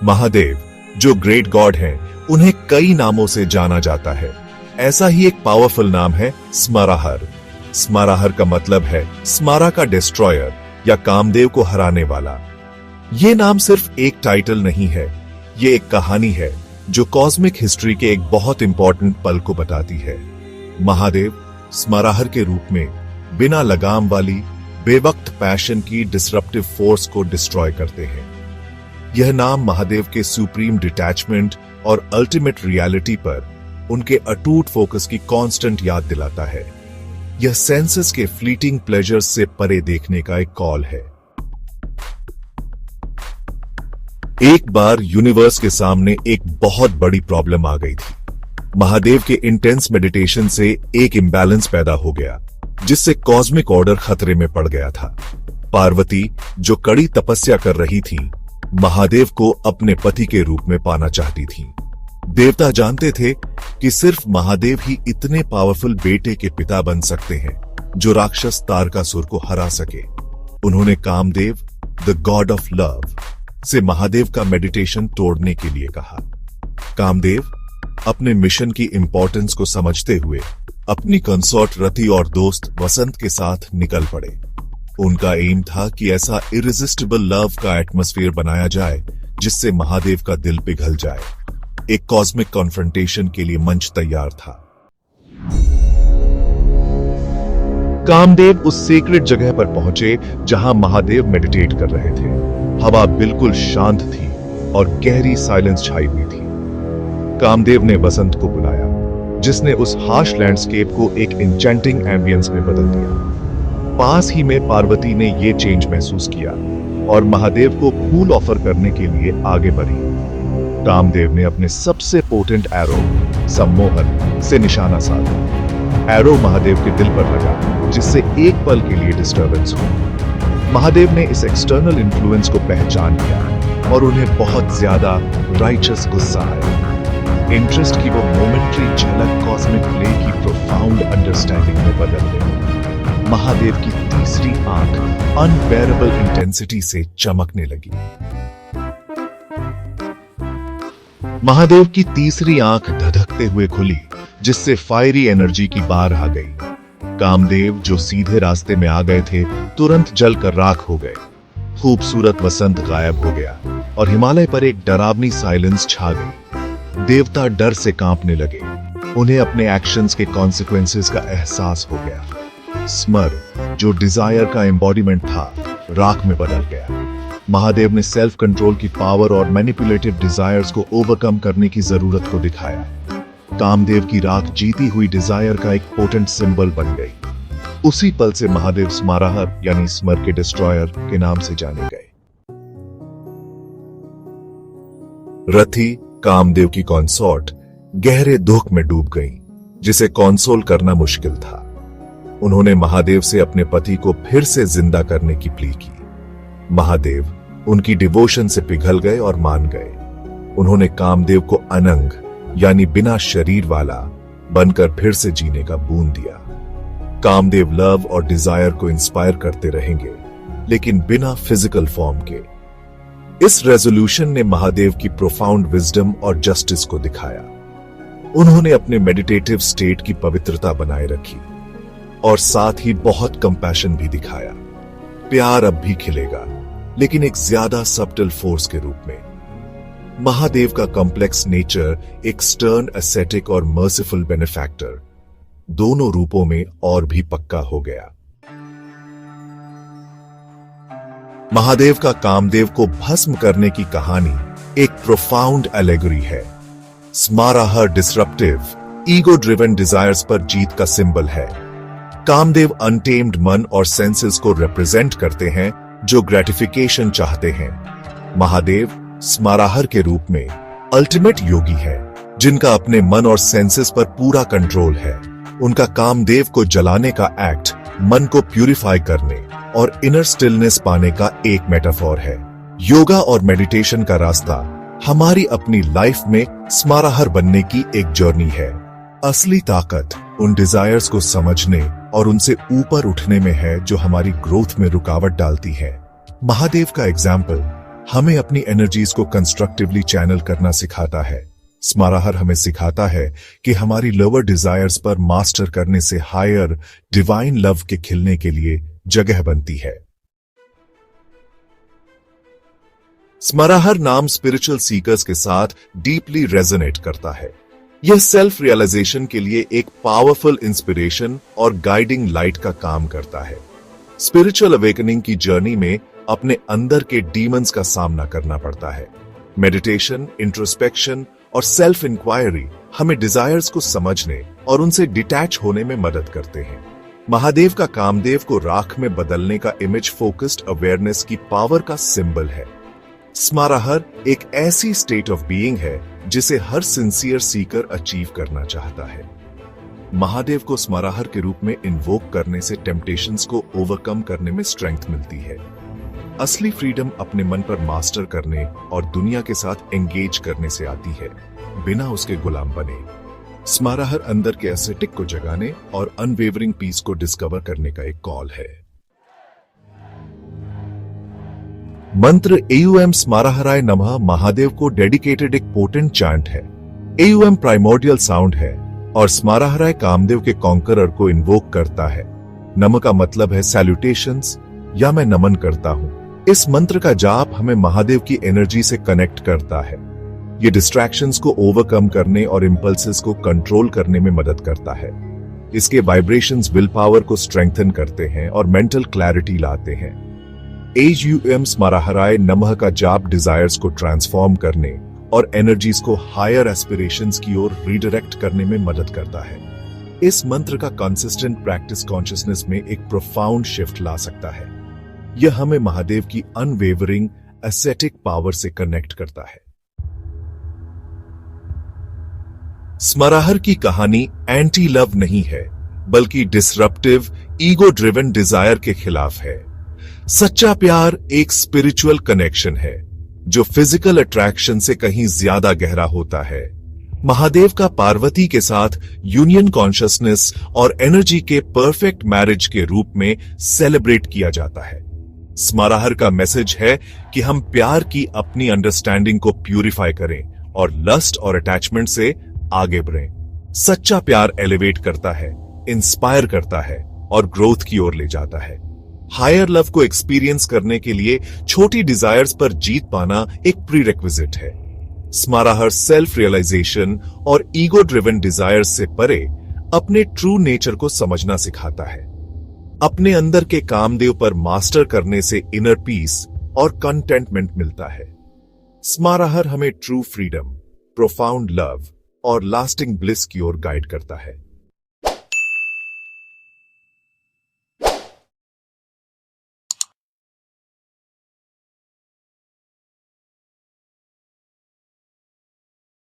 महादेव जो great God हैं, उन्हें कई नामों से जाना जाता है। ऐसा ही एक पावरफुल नाम है स्मराहर। स्मराहर का मतलब है स्मारा का डिस्ट्रॉयर या कामदेव को हराने वाला। ये नाम सिर्फ एक टाइटल नहीं है, ये एक कहानी है जो कॉस्मिक हिस्ट्री के एक बहुत इंपॉर्टेंट पल को बताती है। महादेव स्मराहर के रूप में बिना लगाम वाली बेवक्त पैशन की डिसरप्टिव फोर्स को डिस्ट्रॉय करते हैं। यह नाम महादेव के सुप्रीम डिटैचमेंट और अल्टीमेट रियलिटी पर उनके अटूट फोकस की कांस्टेंट याद दिलाता है। यह सेंसेस के फ्लीटिंग प्लेजर्स से परे देखने का एक कॉल है। एक बार यूनिवर्स के सामने एक बहुत बड़ी प्रॉब्लम आ गई थी। महादेव के इंटेंस मेडिटेशन से एक इंबैलेंस पैदा हो गया, जिससे कॉस्मिक ऑर्डर खतरे में पड़ गया था। पार्वती जो कड़ी तपस्या कर रही थी, महादेव को अपने पति के रूप में पाना चाहती थी। देवता जानते थे कि सिर्फ महादेव ही इतने पावरफुल बेटे के पिता बन सकते हैं जो राक्षस तारकासुर को हरा सके। उन्होंने Kamadeva the god of love से महादेव का मेडिटेशन तोड़ने के लिए कहा। कामदेव अपने मिशन की इंपॉर्टेंस को समझते हुए अपनी कंसोर्ट रति और दोस्त वसंत के साथ निकल पड़े। उनका एम था कि ऐसा इरेजिस्टिबल लव का एटमॉस्फेयर बनाया जाए जिससे महादेव का दिल पिघल जाए। एक कॉस्मिक कॉन्फ्रंटेशन के लिए मंच तैयार था। कामदेव उस सीक्रेट जगह पर पहुंचे जहां महादेव मेडिटेट कर रहे थे। हवा बिल्कुल शांत थी और गहरी साइलेंस छाई हुई थी। कामदेव ने वसंत को बुलाया, जिसने उस हार्श लैंडस्केप को एक एन्चेंटिंग एम्बियंस में बदल दिया। पास ही में पार्वती ने यह चेंज महसूस किया और महादेव को फूल ऑफर करने के लिए आगे बढ़ी। कामदेव ने अपने सबसे पोटेंट एरो सम्मोहन से निशाना साधा। एरो महादेव के दिल पर लगा, जिससे एक पल के लिए डिस्टर्बेंस हुई। महादेव ने इस एक्सटर्नल इन्फ्लुएंस को पहचान लिया और उन्हें बहुत ज्यादा राइचस गुस्सा आया। इंटरेस्ट की वो मोमेंट्री झलक कॉस्मिक प्ले की प्रोफाउंड अंडरस्टैंडिंग में बदल गई। महादेव की तीसरी आंख अनबेरेबल इंटेंसिटी से चमकने लगी। महादेव की तीसरी आंख धधकते हुए खुली, जिससे फायरी एनर्जी की बाढ़ आ गई। कामदेव जो सीधे रास्ते में आ गए थे, तुरंत जलकर राख हो गए। खूबसूरत वसंत गायब हो गया और हिमालय पर एक डरावनी साइलेंस छा गई। देवता डर से कांपने लगे। उन्हें अपने एक्शंस के कॉन्सिक्वेंसेस का एहसास हो गया। स्मर जो डिजायर का एम्बॉडीमेंट था, राख में बदल गया। महादेव ने सेल्फ कंट्रोल की पावर और मैनिपुलेटिव डिजायर्स को ओवरकम करने की जरूरत को दिखाया। कामदेव की राख जीती हुई डिजायर का एक पोटेंट सिंबल बन गई। उसी पल से महादेव स्मराहर यानी स्मर के डिस्ट्रॉयर के नाम से जाने गए। रथी कामदेव की कॉन्सोर्ट गहरे दुख में डूब गई, जिसे कॉन्सोल करना मुश्किल था। उन्होंने महादेव से अपने पति को फिर से जिंदा करने की प्ली की। महादेव उनकी डिवोशन से पिघल गए और मान गए। उन्होंने कामदेव को अनंग यानी बिना शरीर वाला बनकर फिर से जीने का बूंद दिया। कामदेव लव और डिजायर को इंस्पायर करते रहेंगे, लेकिन बिना फिजिकल फॉर्म के। इस रेजोल्यूशन ने महादेव की प्रोफाउंड विजडम और जस्टिस को दिखाया। उन्होंने अपने मेडिटेटिव स्टेट की पवित्रता बनाए रखी और साथ ही बहुत कंपैशन भी दिखाया। प्यार अब भी खिलेगा, लेकिन एक ज्यादा सबटल फोर्स के रूप में। महादेव का कॉम्प्लेक्स नेचर एक स्टर्न एसेटिक और मर्सीफुल बेनिफैक्टर दोनों रूपों में और भी पक्का हो गया। महादेव का कामदेव को भस्म करने की कहानी एक प्रोफाउंड एलेगरी है। स्मराहर डिसरप्टिव ईगो ड्रिवन डिजायर्स पर जीत का सिंबल है। कामदेव अनटेम्ड मन और सेंसेस को रिप्रेजेंट करते हैं जो ग्रेटिफिकेशन चाहते हैं। महादेव स्मराहर के रूप में अल्टीमेट योगी है, जिनका अपने मन और सेंसेस पर पूरा कंट्रोल है। उनका कामदेव को जलाने का एक्ट मन को प्यूरिफाई करने और इनर स्टिलनेस पाने का एक मेटाफोर है। योगा और मेडिटेशन का रास्ता हमारी अपनी लाइफ में स्मराहर बनने की एक जर्नी है। असली ताकत उन डिजायर्स को समझने और उनसे ऊपर उठने में है जो हमारी ग्रोथ में रुकावट डालती है। महादेव का एग्जाम्पल हमें अपनी एनर्जीज को कंस्ट्रक्टिवली चैनल करना सिखाता है। स्माराहर हमें सिखाता है कि हमारी लोअर डिजायर्स पर मास्टर करने से हायर डिवाइन लव के खिलने के लिए जगह बनती है। स्माराहर नाम स्पिरिचुअल सीकर्स के साथ डीपली रेजोनेट करता है। यह सेल्फ रियलाइजेशन के लिए एक पावरफुल इंस्पिरेशन और गाइडिंग लाइट का काम करता है। स्पिरिचुअल अवेकनिंग की जर्नी में अपने अंदर के डीमंस का सामना करना पड़ता है। मेडिटेशन, इंट्रोस्पेक्शन और सेल्फ इंक्वायरी हमें डिजायर्स को समझने और उनसे डिटैच होने में मदद करते हैं। महादेव का कामदेव को राख में बदलने का इमेज फोकस्ड अवेयरनेस की पावर का सिंबल है। स्माराहर एक ऐसी स्टेट ऑफ बीइंग है जिसे हर सिंसियर सीकर अचीव करना चाहता है। महादेव को स्माराहर के रूप में इन्वोक करने से टेम्पटेशंस को ओवरकम करने में स्ट्रेंथ मिलती है। असली फ्रीडम अपने मन पर मास्टर करने और दुनिया के साथ एंगेज करने से आती है, बिना उसके गुलाम बने। स्माराहर अंदर के एस्थेटिक को जगाने और अनवेवरिंग पीस को डिस्कवर करने का एक कॉल है। मंत्र एयूएम स्माराहराय नमः महादेव को डेडिकेटेड एक पोटेंट चांट है। एयूएम प्राइमोर्डियल साउंड है और स्माराहराय कामदेव के कॉन्करर को इन्वोक करता है। नमः का मतलब है सैल्यूटेशंस या मैं नमन करता हूं। इस मंत्र का जाप हमें महादेव की एनर्जी से कनेक्ट करता है। ये डिस्ट्रैक्शंस को ओवरकम करने और इंपल्सेस को कंट्रोल करने में मदद करता है। इसके वाइब्रेशंस विल पावर को स्ट्रेंथन करते हैं और मेंटल क्लैरिटी लाते हैं। एयूएम स्माराहराय नमः का जाप डिजायर्स को ट्रांसफॉर्म करने और एनर्जीज को हायर एस्पिरेशंस की ओर रीडायरेक्ट करने में मदद करता है। इस मंत्र का कंसिस्टेंट प्रैक्टिस कॉन्शियसनेस में एक प्रोफाउंड शिफ्ट ला सकता है। यह हमें महादेव की अनवेवरिंग एस्थेटिक पावर से कनेक्ट करता है। स्माराहर की कहानी एंटी लव नहीं है, बल्कि डिसरप्टिव ईगो ड्रिवन डिजायर के खिलाफ है। सच्चा प्यार एक स्पिरिचुअल कनेक्शन है जो फिजिकल अट्रैक्शन से कहीं ज्यादा गहरा होता है। महादेव का पार्वती के साथ यूनियन कॉन्शियसनेस और एनर्जी के परफेक्ट मैरिज के रूप में सेलिब्रेट किया जाता है। स्माराहर का मैसेज है कि हम प्यार की अपनी अंडरस्टैंडिंग को प्यूरिफाई करें और लस्ट और अटैचमेंट से आगे बढ़ें। सच्चा प्यार एलिवेट करता है, इंस्पायर करता है और ग्रोथ की ओर ले जाता है। हायर लव को एक्सपीरियंस करने के लिए छोटी डिजायर्स पर जीत पाना एक प्रीरेक्विजिट है। स्माराहर सेल्फ रियलाइजेशन और ईगो ड्रिवन डिजायर्स से परे अपने ट्रू नेचर को समझना सिखाता है। अपने अंदर के कामदेव पर मास्टर करने से इनर पीस और कंटेंटमेंट मिलता है। स्माराहर हमें ट्रू फ्रीडम, प्रोफाउंड लव और लास्टिंग ब्लिस की ओर गाइड करता है।